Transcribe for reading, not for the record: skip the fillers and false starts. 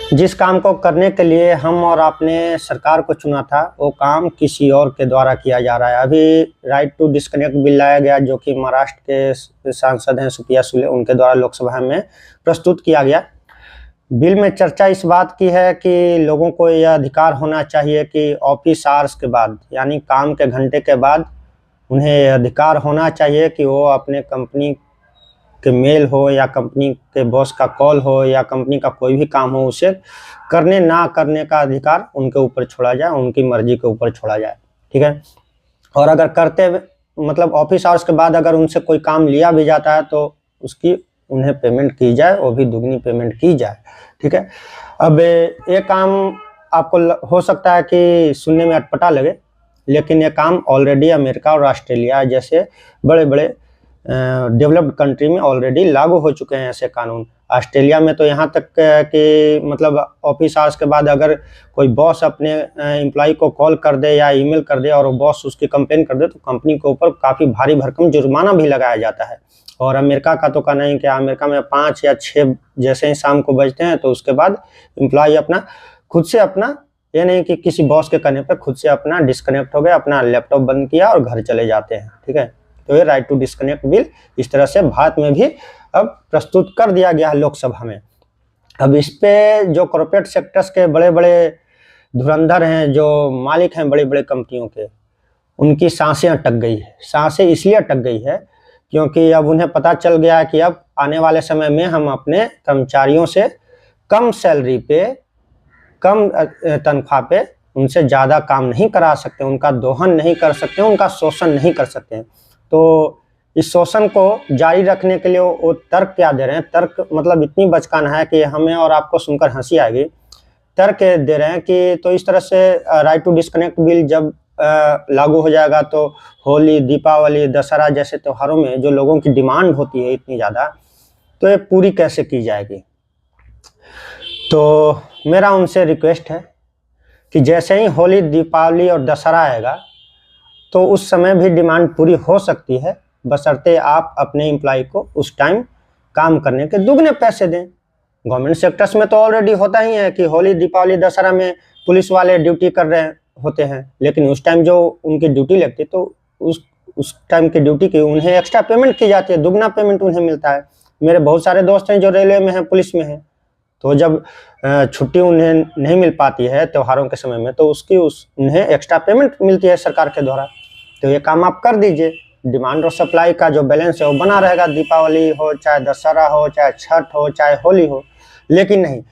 जिस काम को करने के लिए हम और आपने सरकार को चुना था, वो काम किसी और के द्वारा किया जा रहा है। अभी राइट टू डिस्कनेक्ट बिल लाया गया, जो कि महाराष्ट्र के सांसद हैं सुप्रिया सुले, उनके द्वारा लोकसभा में प्रस्तुत किया गया। बिल में चर्चा इस बात की है कि लोगों को यह अधिकार होना चाहिए कि ऑफिस आवर्स के बाद, यानी काम के घंटे के बाद, उन्हें यह अधिकार होना चाहिए कि वो अपने कंपनी के मेल हो या कंपनी के बॉस का कॉल हो या कंपनी का कोई भी काम हो, उसे करने ना करने का अधिकार उनके ऊपर छोड़ा जाए, उनकी मर्जी के ऊपर छोड़ा जाए। ठीक है। और अगर करते मतलब ऑफिस आवर्स के बाद अगर उनसे कोई काम लिया भी जाता है तो उसकी उन्हें पेमेंट की जाए, वो भी दुगनी पेमेंट की जाए। ठीक है। अब ये काम आपको हो सकता है कि सुनने में अटपटा लगे, लेकिन ये काम ऑलरेडी अमेरिका और ऑस्ट्रेलिया जैसे बड़े बड़े डेवलप्ड कंट्री में ऑलरेडी लागू हो चुके हैं ऐसे कानून। ऑस्ट्रेलिया में तो यहाँ तक कि मतलब ऑफिस आवर्स के बाद अगर कोई बॉस अपने एम्प्लॉय को कॉल कर दे या ईमेल कर दे और वो बॉस उसकी कंप्लेन कर दे तो कंपनी के ऊपर काफ़ी भारी भरकम जुर्माना भी लगाया जाता है। और अमेरिका का तो कहना है कि अमेरिका में 5 या 6 जैसे ही शाम को बजते हैं तो उसके बाद एम्प्लॉय खुद से अपना, ये नहीं कि किसी बॉस के कहने पे, खुद से अपना डिस्कनेक्ट हो गया, अपना लैपटॉप बंद किया और घर चले जाते हैं। ठीक है। तो ये राइट टू डिस्कनेक्ट बिल इस तरह से भारत में भी अब प्रस्तुत कर दिया गया है लोकसभा में। अब इस पे जो कॉर्पोरेट सेक्टर्स के बड़े बड़े धुरंधर हैं, जो मालिक हैं बड़े बड़े कंपनियों के, उनकी सांसें अटक गई है। सांसें इसलिए अटक गई है क्योंकि अब उन्हें पता चल गया है कि अब आने वाले समय में हम अपने कर्मचारियों से कम सैलरी पे, कम तनख्वाह पे उनसे ज़्यादा काम नहीं करा सकते, उनका दोहन नहीं कर सकते, उनका शोषण नहीं कर सकते। तो इस शोषण को जारी रखने के लिए वो तर्क क्या दे रहे हैं, तर्क मतलब इतनी बचकाना है कि हमें और आपको सुनकर हंसी आएगी। तर्क दे रहे हैं कि तो इस तरह से राइट टू डिस्कनेक्ट बिल जब लागू हो जाएगा तो होली, दीपावली, दशहरा जैसे त्योहारों में जो लोगों की डिमांड होती है इतनी ज़्यादा, तो ये पूरी कैसे की जाएगी। तो मेरा उनसे रिक्वेस्ट है कि जैसे ही होली, दीपावली और दशहरा आएगा तो उस समय भी डिमांड पूरी हो सकती है, बशर्ते आप अपने एम्प्लॉय को उस टाइम काम करने के दुगने पैसे दें। गवर्नमेंट सेक्टर्स में तो ऑलरेडी होता ही है कि होली, दीपावली, दशहरा में पुलिस वाले ड्यूटी कर रहे होते हैं, लेकिन उस टाइम जो उनकी ड्यूटी लगती है तो उस टाइम की ड्यूटी की उन्हें एक्स्ट्रा पेमेंट की जाती है, दुगना पेमेंट उन्हें मिलता है। मेरे बहुत सारे दोस्त हैं जो रेलवे में हैं, पुलिस में हैं, तो जब छुट्टी उन्हें नहीं मिल पाती है त्योहारों के समय में तो उन्हें एक्स्ट्रा पेमेंट मिलती है सरकार के द्वारा। तो ये काम आप कर दीजिए, डिमांड और सप्लाई का जो बैलेंस है वो बना रहेगा, दीपावली हो चाहे दशहरा हो चाहे छठ हो चाहे होली हो। लेकिन नहीं,